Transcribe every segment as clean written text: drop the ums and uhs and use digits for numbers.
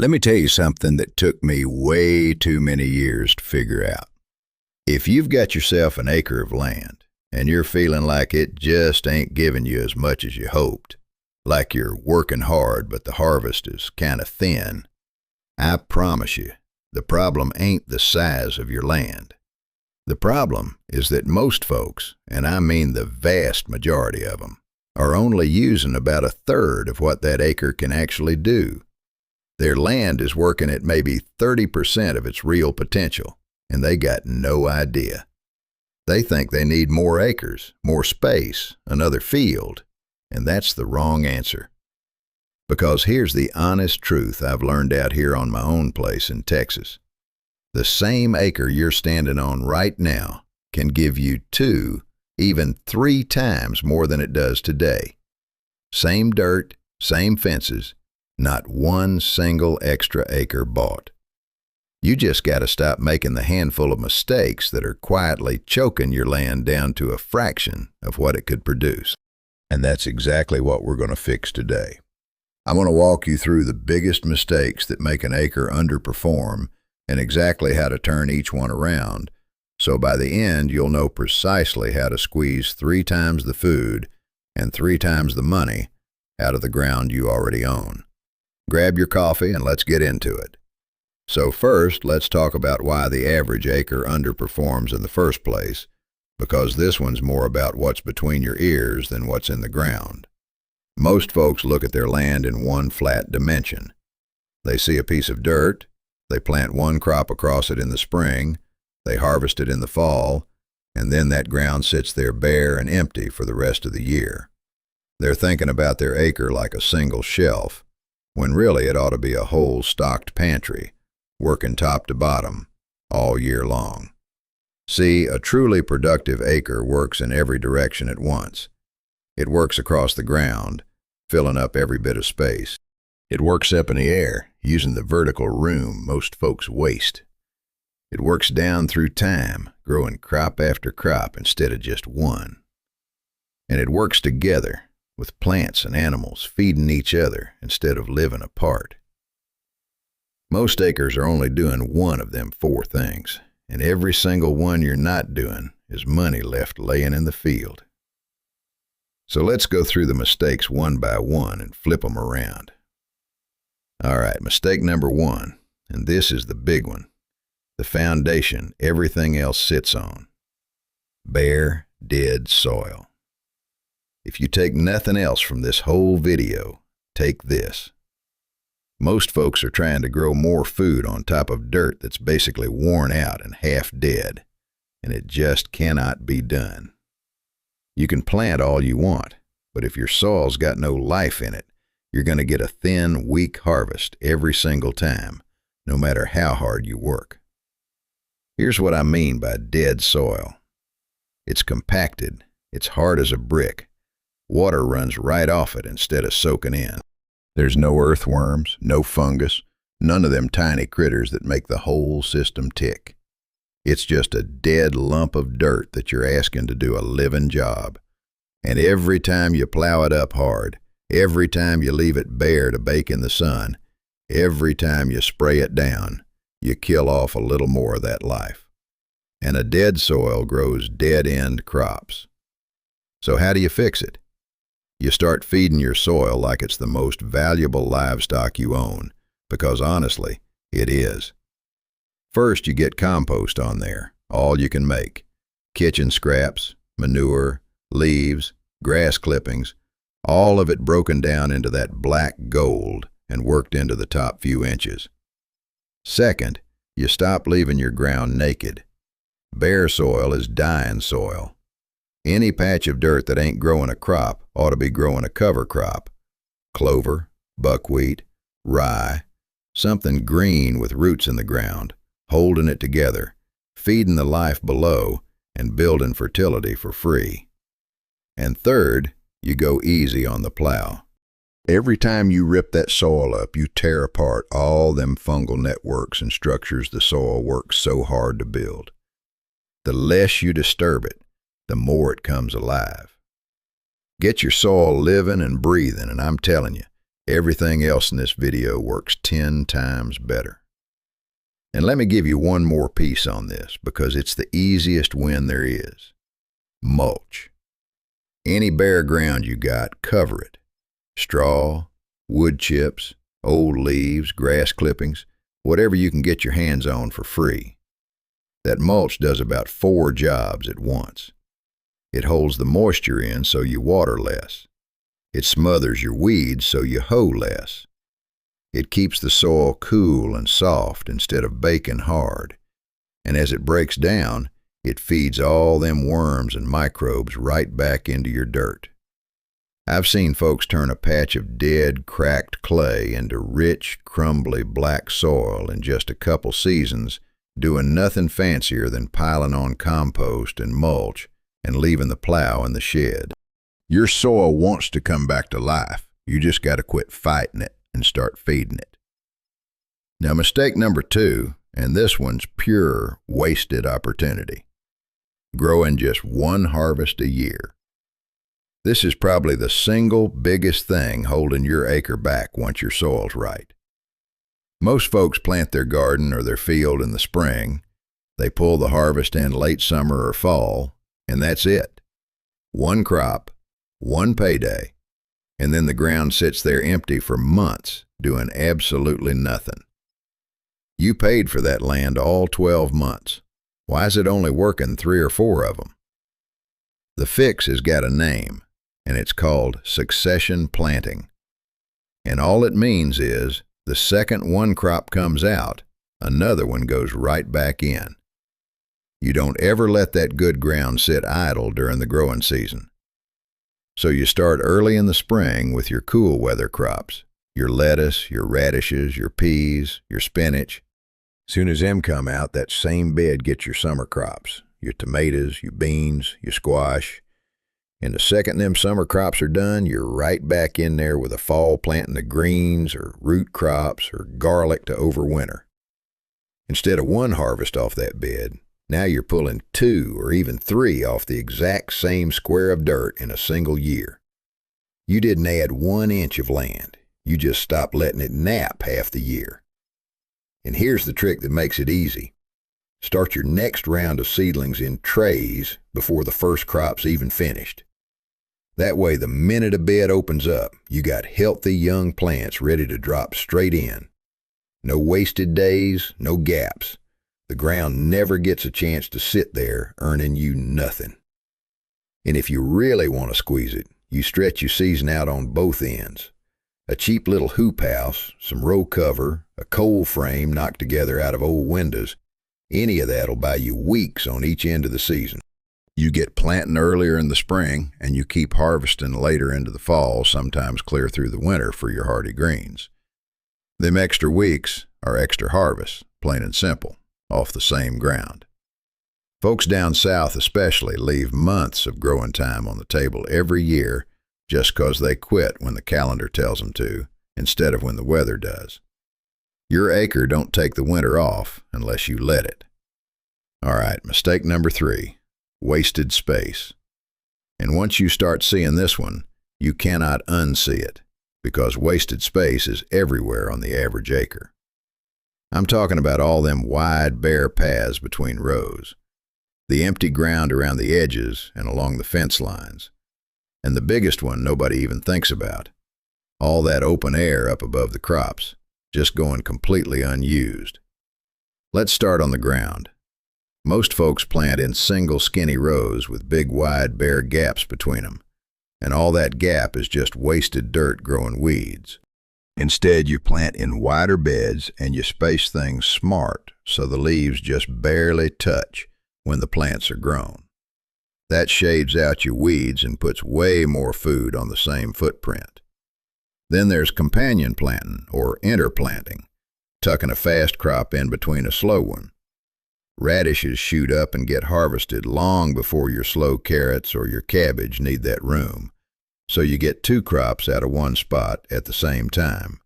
Let me tell you something that took me way too many years to figure out. If you've got yourself an acre of land and you're feeling like it just ain't giving you as much as you hoped, like you're working hard but the harvest is kind of thin, I promise you, the problem ain't the size of your land. The problem is that most folks, and I mean the vast majority of them, are only using about a third of what that acre can actually do. Their land is working at maybe 30% of its real potential, and they got no idea. They think they need more acres, more space, another field, and that's the wrong answer. Because here's the honest truth I've learned out here on my own place in Texas. The same acre you're standing on right now can give you 2, even 3 times more than it does today. Same dirt, same fences, not one single extra acre bought. You just got to stop making the handful of mistakes that are quietly choking your land down to a fraction of what it could produce. And that's exactly what we're going to fix today. I'm going to walk you through the biggest mistakes that make an acre underperform and exactly how to turn each one around, so by the end you'll know precisely how to squeeze 3 times the food and 3 times the money out of the ground you already own. Grab your coffee and let's get into it. So first, let's talk about why the average acre underperforms in the first place, because this one's more about what's between your ears than what's in the ground. Most folks look at their land in one flat dimension. They see a piece of dirt, they plant one crop across it in the spring, they harvest it in the fall, and then that ground sits there bare and empty for the rest of the year. They're thinking about their acre like a single shelf, when really it ought to be a whole stocked pantry, working top to bottom, all year long. See, a truly productive acre works in every direction at once. It works across the ground, filling up every bit of space. It works up in the air, using the vertical room most folks waste. It works down through time, growing crop after crop instead of just one. And it works together, with plants and animals feeding each other instead of living apart. Most acres are only doing one of them 4 things, and every single one you're not doing is money left laying in the field. So let's go through the mistakes one by one and flip them around. All right, mistake number 1, and this is the big one, the foundation everything else sits on: bare, dead soil. If you take nothing else from this whole video, take this. Most folks are trying to grow more food on top of dirt that's basically worn out and half dead, and it just cannot be done. You can plant all you want, but if your soil's got no life in it, you're going to get a thin, weak harvest every single time, no matter how hard you work. Here's what I mean by dead soil. It's compacted, it's hard as a brick. Water runs right off it instead of soaking in. There's no earthworms, no fungus, none of them tiny critters that make the whole system tick. It's just a dead lump of dirt that you're asking to do a living job. And every time you plow it up hard, every time you leave it bare to bake in the sun, every time you spray it down, you kill off a little more of that life. And a dead soil grows dead-end crops. So how do you fix it? You start feeding your soil like it's the most valuable livestock you own, because honestly, it is. First, you get compost on there, all you can make. Kitchen scraps, manure, leaves, grass clippings, all of it broken down into that black gold and worked into the top few inches. Second, you stop leaving your ground naked. Bare soil is dying soil. Any patch of dirt that ain't growing a crop ought to be growing a cover crop. Clover, buckwheat, rye, something green with roots in the ground, holding it together, feeding the life below, and building fertility for free. And third, you go easy on the plow. Every time you rip that soil up, you tear apart all them fungal networks and structures the soil works so hard to build. The less you disturb it, the more it comes alive. Get your soil living and breathing, and I'm telling you, Everything else in this video works 10 times better. And let me give you one more piece on this because it's the easiest win there is. Mulch. Any bare ground you got, cover it. Straw, wood chips, old leaves, grass clippings, whatever you can get your hands on for free. That mulch does about 4 jobs at once. It holds the moisture in so you water less. It smothers your weeds so you hoe less. It keeps the soil cool and soft instead of baking hard. And as it breaks down, it feeds all them worms and microbes right back into your dirt. I've seen folks turn a patch of dead, cracked clay into rich, crumbly black soil in just a couple seasons, doing nothing fancier than piling on compost and mulch and leaving the plow in the shed. Your soil wants to come back to life. You just got to quit fighting it and start feeding it. Now, mistake number 2, and this one's pure wasted opportunity. Growing just one harvest a year. This is probably the single biggest thing holding your acre back once your soil's right. Most folks plant their garden or their field in the spring. They pull the harvest in late summer or fall, and that's it. One crop, one payday, and then the ground sits there empty for months, doing absolutely nothing. You paid for that land all 12 months. Why is it only working 3 or 4 of them? The fix has got a name, and it's called succession planting. And all it means is the second one crop comes out, another one goes right back in. You don't ever let that good ground sit idle during the growing season. So you start early in the spring with your cool weather crops, your lettuce, your radishes, your peas, your spinach. Soon as them come out, that same bed gets your summer crops, your tomatoes, your beans, your squash. And the second them summer crops are done, you're right back in there with a fall planting of greens or root crops or garlic to overwinter. Instead of one harvest off that bed, now you're pulling 2 or even 3 off the exact same square of dirt in a single year. You didn't add 1 inch of land. You just stopped letting it nap half the year. And here's the trick that makes it easy. Start your next round of seedlings in trays before the first crop's even finished. That way, the minute a bed opens up, you got healthy young plants ready to drop straight in. No wasted days, no gaps. The ground never gets a chance to sit there earning you nothing. And if you really want to squeeze it, you stretch your season out on both ends. A cheap little hoop house, some row cover, a coal frame knocked together out of old windows, any of that'll buy you weeks on each end of the season. You get planting earlier in the spring, and you keep harvesting later into the fall, sometimes clear through the winter for your hardy greens. Them extra weeks are extra harvests, plain and simple, off the same ground. Folks down south especially leave months of growing time on the table every year just 'cause they quit when the calendar tells them to, instead of when the weather does. Your acre don't take the winter off unless you let it. All right, mistake number 3, wasted space. And once you start seeing this one, you cannot unsee it, because wasted space is everywhere on the average acre. I'm talking about all them wide, bare paths between rows, the empty ground around the edges and along the fence lines, and the biggest one nobody even thinks about, all that open air up above the crops, just going completely unused. Let's start on the ground. Most folks plant in single skinny rows with big wide bare gaps between them, and all that gap is just wasted dirt growing weeds. Instead, you plant in wider beds and you space things smart so the leaves just barely touch when the plants are grown. That shades out your weeds and puts way more food on the same footprint. Then there's companion planting or interplanting, tucking a fast crop in between a slow one. Radishes shoot up and get harvested long before your slow carrots or your cabbage need that room, so you get 2 crops out of one spot at the same time.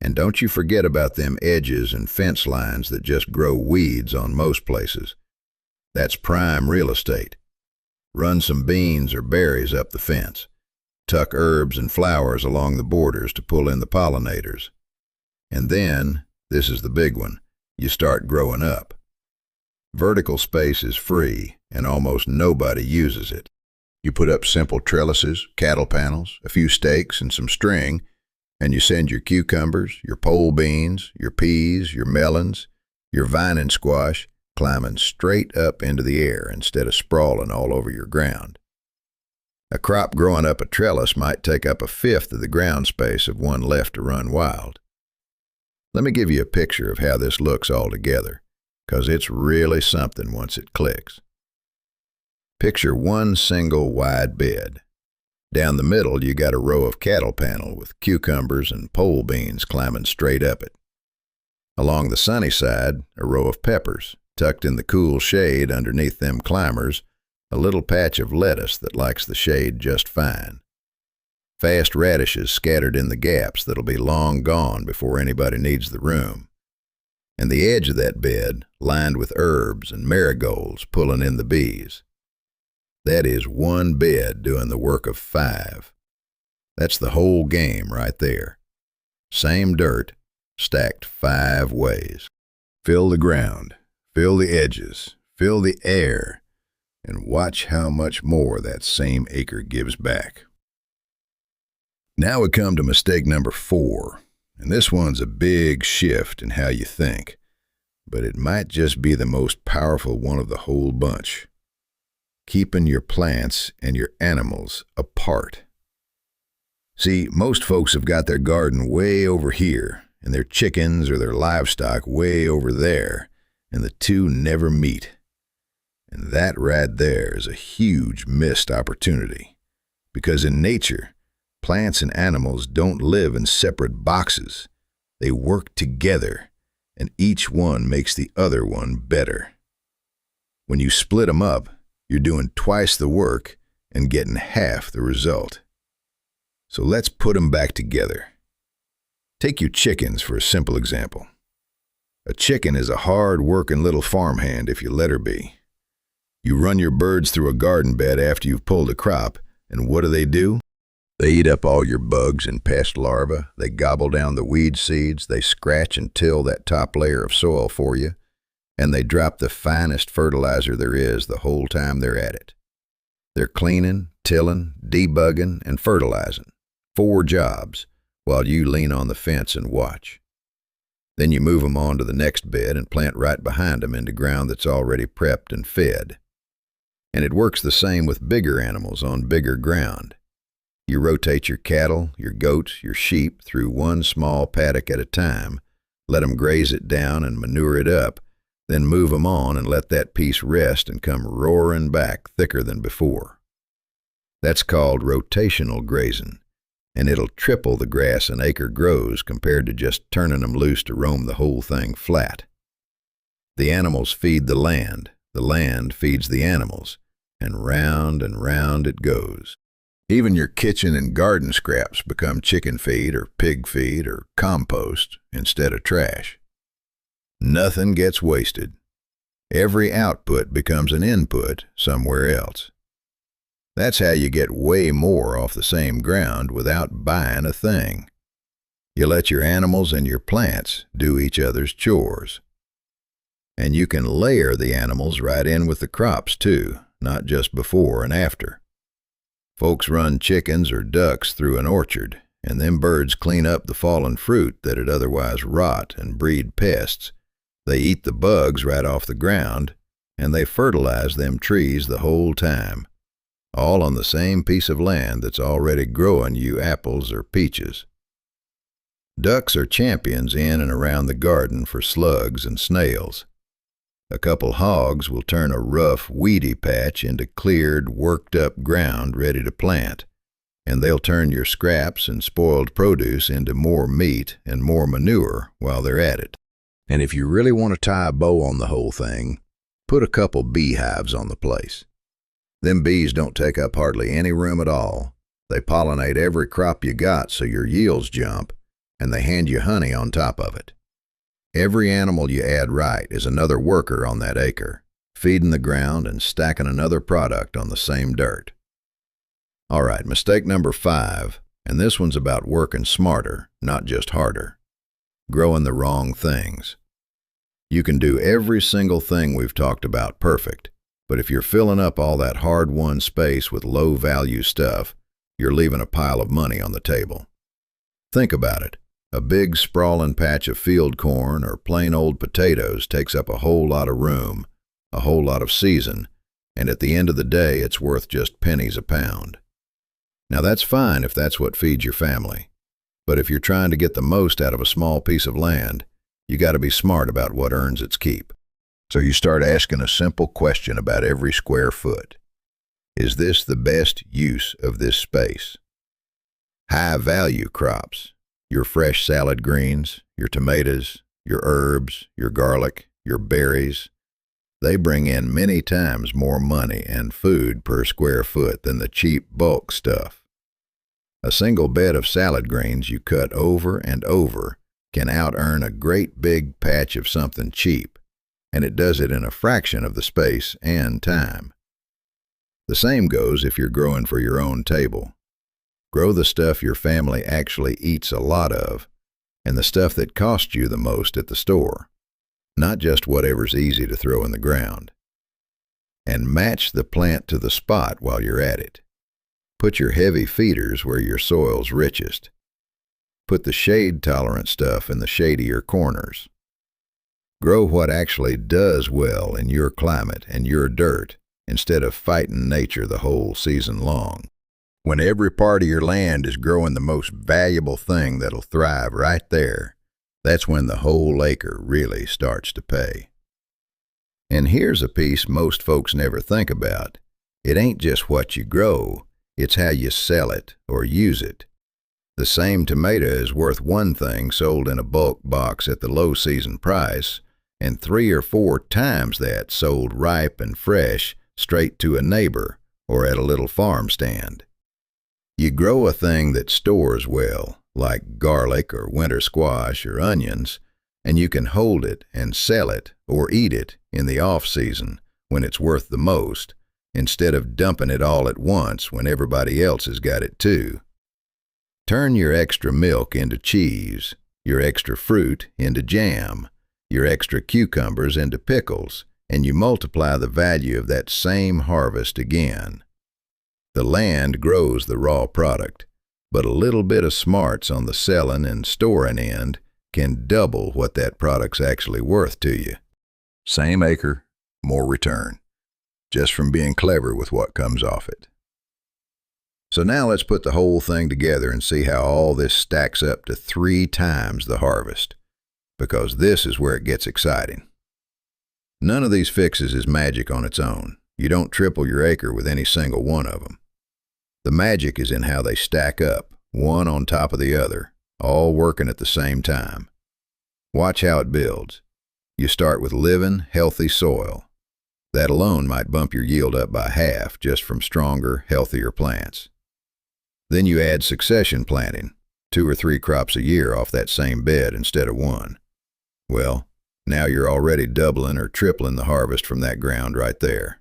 And don't you forget about them edges and fence lines that just grow weeds on most places. That's prime real estate. Run some beans or berries up the fence. Tuck herbs and flowers along the borders to pull in the pollinators. And then, this is the big one, you start growing up. Vertical space is free, and almost nobody uses it. You put up simple trellises, cattle panels, a few stakes, and some string, and you send your cucumbers, your pole beans, your peas, your melons, your vine and squash climbing straight up into the air instead of sprawling all over your ground. A crop growing up a trellis might take up a fifth of the ground space of one left to run wild. Let me give you a picture of how this looks all together, 'cause it's really something once it clicks. Picture one single wide bed. Down the middle, you got a row of cattle panel with cucumbers and pole beans climbing straight up it. Along the sunny side, a row of peppers, tucked in the cool shade underneath them climbers, a little patch of lettuce that likes the shade just fine. Fast radishes scattered in the gaps that'll be long gone before anybody needs the room. And the edge of that bed, lined with herbs and marigolds pulling in the bees. That is one bed doing the work of 5. That's the whole game right there. Same dirt, stacked 5 ways. Fill the ground, fill the edges, fill the air, and watch how much more that same acre gives back. Now we come to mistake number 4, and this one's a big shift in how you think, but it might just be the most powerful one of the whole bunch. Keeping your plants and your animals apart. See, most folks have got their garden way over here, and their chickens or their livestock way over there, and the two never meet. And that right there is a huge missed opportunity, because in nature, plants and animals don't live in separate boxes. They work together, and each one makes the other one better. When you split them up, you're doing twice the work and getting half the result. So let's put them back together. Take your chickens for a simple example. A chicken is a hard-working little farmhand if you let her be. You run your birds through a garden bed after you've pulled a crop, and what do? They eat up all your bugs and pest larvae, they gobble down the weed seeds, they scratch and till that top layer of soil for you, and they drop the finest fertilizer there is the whole time they're at it. They're cleaning, tilling, debugging, and fertilizing. 4 jobs, while you lean on the fence and watch. Then you move them on to the next bed and plant right behind them into ground that's already prepped and fed. And it works the same with bigger animals on bigger ground. You rotate your cattle, your goats, your sheep through one small paddock at a time, let them graze it down and manure it up, then move them on and let that piece rest and come roaring back thicker than before. That's called rotational grazing, and it'll triple the grass an acre grows compared to just turning them loose to roam the whole thing flat. The animals feed the land feeds the animals, and round it goes. Even your kitchen and garden scraps become chicken feed or pig feed or compost instead of trash. Nothing gets wasted. Every output becomes an input somewhere else. That's how you get way more off the same ground without buying a thing. You let your animals and your plants do each other's chores. And you can layer the animals right in with the crops too, not just before and after. Folks run chickens or ducks through an orchard, and them birds clean up the fallen fruit that'd otherwise rot and breed pests. They eat the bugs right off the ground, and they fertilize them trees the whole time, all on the same piece of land that's already growing you apples or peaches. Ducks are champions in and around the garden for slugs and snails. A couple hogs will turn a rough, weedy patch into cleared, worked-up ground ready to plant, and they'll turn your scraps and spoiled produce into more meat and more manure while they're at it. And if you really want to tie a bow on the whole thing, put a couple beehives on the place. Them bees don't take up hardly any room at all. They pollinate every crop you got so your yields jump, and they hand you honey on top of it. Every animal you add right is another worker on that acre, feeding the ground and stacking another product on the same dirt. All right, mistake number 5, and this one's about working smarter, not just harder. Growing the wrong things. You can do every single thing we've talked about perfect, but if you're filling up all that hard-won space with low-value stuff, you're leaving a pile of money on the table. Think about it. A big sprawling patch of field corn or plain old potatoes takes up a whole lot of room, a whole lot of season, and at the end of the day it's worth just pennies a pound. Now that's fine if that's what feeds your family, but if you're trying to get the most out of a small piece of land, you got to be smart about what earns its keep. So you start asking a simple question about every square foot. Is this the best use of this space? High-value crops, your fresh salad greens, your tomatoes, your herbs, your garlic, your berries, they bring in many times more money and food per square foot than the cheap bulk stuff. A single bed of salad greens you cut over and over can out-earn a great big patch of something cheap, and it does it in a fraction of the space and time. The same goes if you're growing for your own table. Grow the stuff your family actually eats a lot of, and the stuff that costs you the most at the store, not just whatever's easy to throw in the ground. And match the plant to the spot while you're at it. Put your heavy feeders where your soil's richest. Put the shade-tolerant stuff in the shadier corners. Grow what actually does well in your climate and your dirt instead of fighting nature the whole season long. When every part of your land is growing the most valuable thing that'll thrive right there, that's when the whole acre really starts to pay. And here's a piece most folks never think about. It ain't just what you grow, it's how you sell it or use it. The same tomato is worth one thing sold in a bulk box at the low season price, and 3 or 4 times that sold ripe and fresh straight to a neighbor or at a little farm stand. You grow a thing that stores well, like garlic or winter squash or onions, and you can hold it and sell it or eat it in the off-season when it's worth the most, instead of dumping it all at once when everybody else has got it too. Turn your extra milk into cheese, your extra fruit into jam, your extra cucumbers into pickles, and you multiply the value of that same harvest again. The land grows the raw product, but a little bit of smarts on the selling and storing end can double what that product's actually worth to you. Same acre, more return, just from being clever with what comes off it. So now let's put the whole thing together and see how all this stacks up to 3 times the harvest, because this is where it gets exciting. None of these fixes is magic on its own. You don't triple your acre with any single one of them. The magic is in how they stack up, one on top of the other, all working at the same time. Watch how it builds. You start with living, healthy soil. That alone might bump your yield up by half just from stronger, healthier plants. Then you add succession planting, 2 or 3 crops a year off that same bed instead of one. Well, now you're already doubling or tripling the harvest from that ground right there.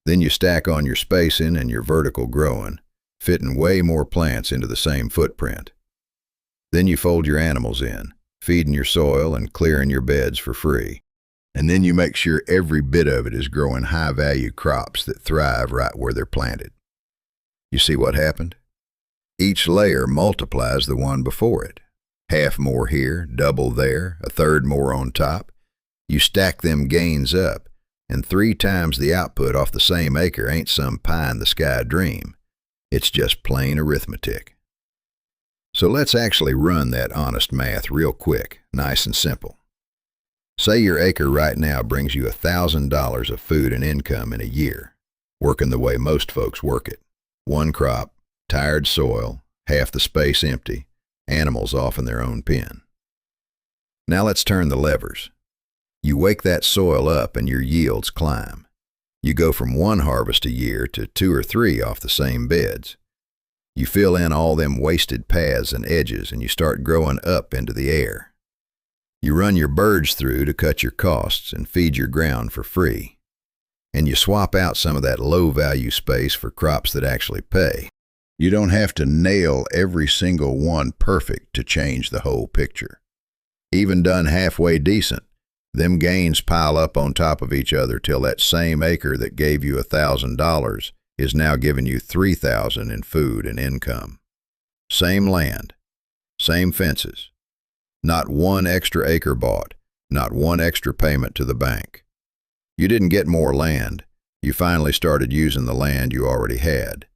Then you stack on your spacing and your vertical growing, fitting way more plants into the same footprint. Then you fold your animals in, feeding your soil and clearing your beds for free. And then you make sure every bit of it is growing high-value crops that thrive right where they're planted. You see what happened? Each layer multiplies the one before it. Half more here, double there, a third more on top. You stack them gains up, and 3 times the output off the same acre ain't some pie-in-the-sky dream. It's just plain arithmetic. So let's actually run that honest math real quick, nice and simple. Say your acre right now brings you $1,000 of food and income in a year, working the way most folks work it. 1 crop, tired soil, half the space empty, animals off in their own pen. Now let's turn the levers. You wake that soil up and your yields climb. You go from 1 harvest a year to 2 or 3 off the same beds. You fill in all them wasted paths and edges and you start growing up into the air. You run your birds through to cut your costs and feed your ground for free. and you swap out some of that low-value space for crops that actually pay. You don't have to nail every single one perfect to change the whole picture. Even done halfway decent, them gains pile up on top of each other till that same acre that gave you $1,000 is now giving you $3,000 in food and income. Same land, same fences. Not one extra acre bought, not one extra payment to the bank. You didn't get more land, you finally started using the land you already had.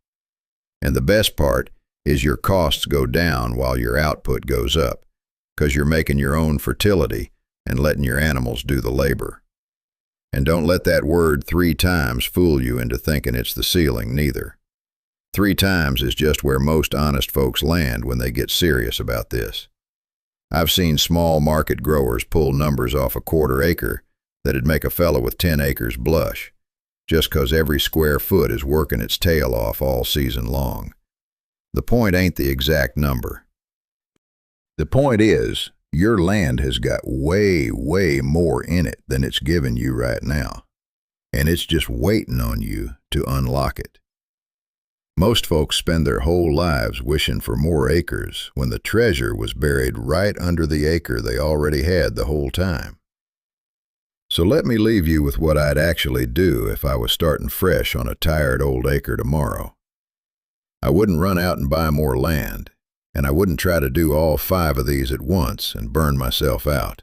And the best part is your costs go down while your output goes up, because you're making your own fertility and letting your animals do the labor. And don't let that word 3 times fool you into thinking it's the ceiling, neither. 3 times is just where most honest folks land when they get serious about this. I've seen small market growers pull numbers off a 1/4 acre that'd make a fellow with 10 acres blush, just 'cause every square foot is working its tail off all season long. The point ain't the exact number. The point is, your land has got way, way more in it than it's giving you right now, and it's just waiting on you to unlock it. Most folks spend their whole lives wishing for more acres when the treasure was buried right under the acre they already had the whole time. So let me leave you with what I'd actually do if I was starting fresh on a tired old acre tomorrow. I wouldn't run out and buy more land, and I wouldn't try to do all 5 of these at once and burn myself out.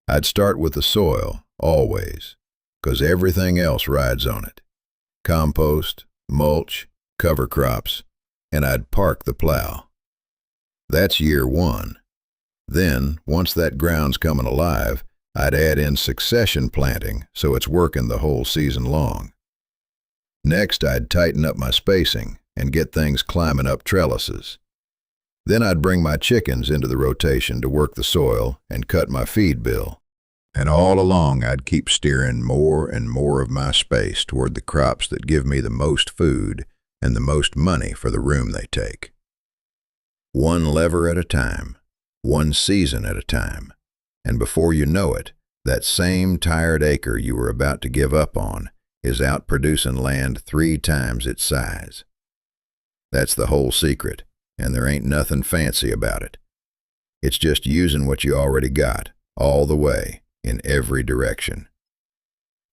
I'd start with the soil, always, 'cause everything else rides on it. Compost, mulch, cover crops, and I'd park the plow. That's year 1. Then, once that ground's coming alive, I'd add in succession planting so it's working the whole season long. Next, I'd tighten up my spacing and get things climbing up trellises. Then I'd bring my chickens into the rotation to work the soil and cut my feed bill. And all along I'd keep steering more and more of my space toward the crops that give me the most food and the most money for the room they take. One lever at a time, one season at a time, and before you know it, that same tired acre you were about to give up on is out producing land 3 times its size. That's the whole secret, and there ain't nothing fancy about it. It's just using what you already got, all the way, in every direction.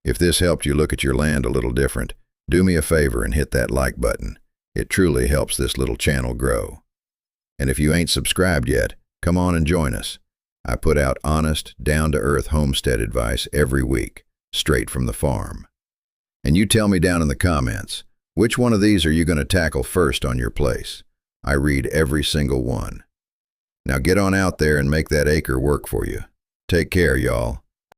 If this helped you look at your land a little different, do me a favor and hit that like button. It truly helps this little channel grow. And if you ain't subscribed yet, come on and join us. I put out honest, down-to-earth homestead advice every week, straight from the farm. And you tell me down in the comments, which one of these are you going to tackle first on your place? I read every single one. Now get on out there and make that acre work for you. Take care, y'all.